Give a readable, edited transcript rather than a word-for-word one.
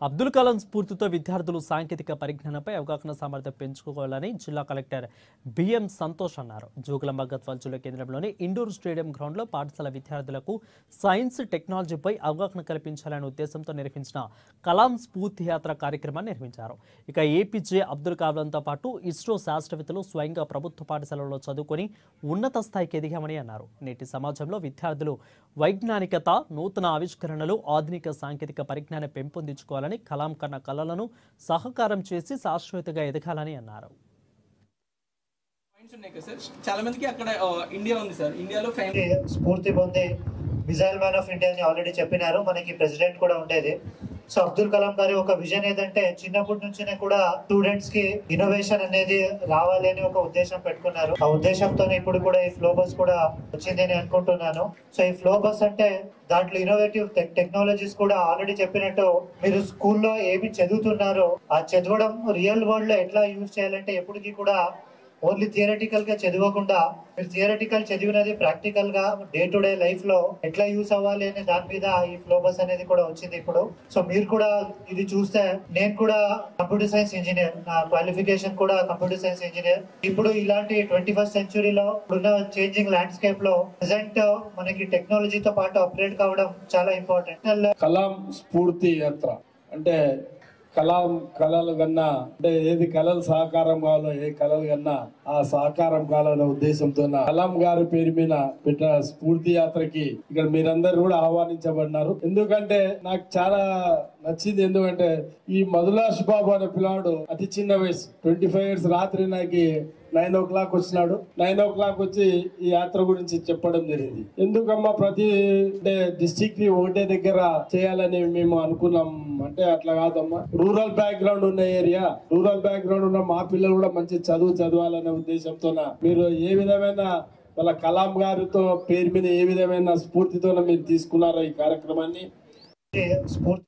అబ్దుల్ కలాం స్ఫూర్తితో విద్యార్థులు సాంకేతిక పరిజ్ఞానంపై అవగాహన సామర్థ్యం పెంచుకోవాలని జిల్లా కలెక్టర్ బిఎం సంతోష్ అన్నారు. జోగులాంబ గద్వాల్ జిల్లా కేంద్రంలోని ఇండోర్ స్టేడియం గ్రౌండ్లో పాఠశాల విద్యార్థులకు సైన్స్ టెక్నాలజీపై అవగాహన కల్పించాలనే ఉద్దేశంతో నిర్వహించిన కలాం స్ఫూర్తి యాత్ర కార్యక్రమాన్ని నిర్వహించారు. ఇక ఏపీజే అబ్దుల్ కలాంతో పాటు ఇస్రో శాస్త్రవేత్తలు స్వయంగా ప్రభుత్వ పాఠశాలలో చదువుకొని ఉన్నత స్థాయికి ఎదిగామని అన్నారు. నేటి సమాజంలో విద్యార్థులు వైజ్ఞానికత, నూతన ఆవిష్కరణలు, ఆధునిక సాంకేతిక పరిజ్ఞానం పెంపొందించుకోవాలని, కలాం కన్న కళలను సహకారం చేసి శాశ్వతగా ఎదగాలని అన్నారు. చాలా మందికి అక్కడ ఇండియా ఉంది సార్, ఇండియాలో స్ఫూర్తి పొంది మిజైల్ మ్యాన్ ఆఫ్ ఇండియా అని ఆల్రెడీ చెప్పినారు. మనకి ప్రెసిడెంట్ కూడా ఉండేది. సో అబ్దుల్ కలాం గారి ఒక విజన్ ఏదంటే చిన్నప్పటి నుంచినే కూడా స్టూడెంట్స్ కి ఇన్నోవేషన్ అనేది రావాలి అని ఒక ఉద్దేశం పెట్టుకున్నారు. ఆ ఉద్దేశంతోనే ఇప్పుడు కూడా ఈ ఫ్లో బస్ కూడా వచ్చింది అని అనుకుంటున్నాను. సో ఈ ఫ్లో బస్ అంటే దాంట్లో ఇన్నోవేటివ్ టెక్నాలజీస్ కూడా ఆల్రెడీ చెప్పినట్టు మీరు స్కూల్లో ఏమి చదువుతున్నారో ఆ చదవడం రియల్ వరల్డ్ లో ఎట్లా యూజ్ చేయాలంటే ఎప్పటికీ కూడా ఓన్లీ థియరటికల్ గా చదవకుండా మీరు థియరటికల్ చదివినది ప్రాక్టికల్ గా డే టు డే లైఫ్ లో ఎట్లా యూస్ అవ్వాలి అనే దాని మీద ఈ ఫ్లో బస్ అనేది కూడా వచ్చింది ఇప్పుడు. సో మీరు కూడా ఇది చూస్తే, నేను కూడా కంప్యూటర్ సైన్స్ ఇంజనీర్, నా క్వాలిఫికేషన్ కూడా కంప్యూటర్ సైన్స్ ఇంజనీర్. ఇప్పుడు ఇలాంటి 21st సెంచురీలో ఇప్పుడున్న చేంజింగ్ ల్యాండ్స్కేప్ లో ప్రెసెంట్ మనకి టెక్నాలజీతో పాటు అప్గ్రేడ్ కావడం చాలా ఇంపార్టెంట్. కలాం స్ఫూర్తి యాత్ర అంటే కలాం కళలు కన్నా అంటే ఏది కళలు సహకారం కావాలో, ఏ కళలు కన్నా ఆ సహకారం కావాలనే ఉద్దేశంతో కలాం గారి పేరు మీద పెట్టిన స్ఫూర్తి యాత్రకి ఇక్కడ మీరందరూ కూడా ఆహ్వానించబడినారు. ఎందుకంటే నాకు చాలా నచ్చింది. ఎందుకంటే ఈ మధులాష్ బాబు అనే పిల్లాడు అతి చిన్న వయసు, 25 years, రాత్రి నాకు 9 o'clock వచ్చినాడు. 9 o'clock వచ్చి ఈ యాత్ర గురించి చెప్పడం జరిగింది. ఎందుకమ్మా ప్రతి అంటే డిస్ట్రిక్ట్ ని ఒకటే దగ్గర చేయాలని మేము అనుకున్నాం అంటే అట్లా కాదమ్మా. రూరల్ బ్యాక్గ్రౌండ్ ఉన్న ఏరియా, రూరల్ బ్యాక్గ్రౌండ్ ఉన్న మా పిల్లలు కూడా మంచి చదవాలనే ఉద్దేశంతో మీరు ఏ విధమైన వాళ్ళ కలాం గారితో పేరు మీద ఏ విధమైన స్ఫూర్తితో మీరు తీసుకున్నారో ఈ కార్యక్రమాన్ని. స్ఫూర్తి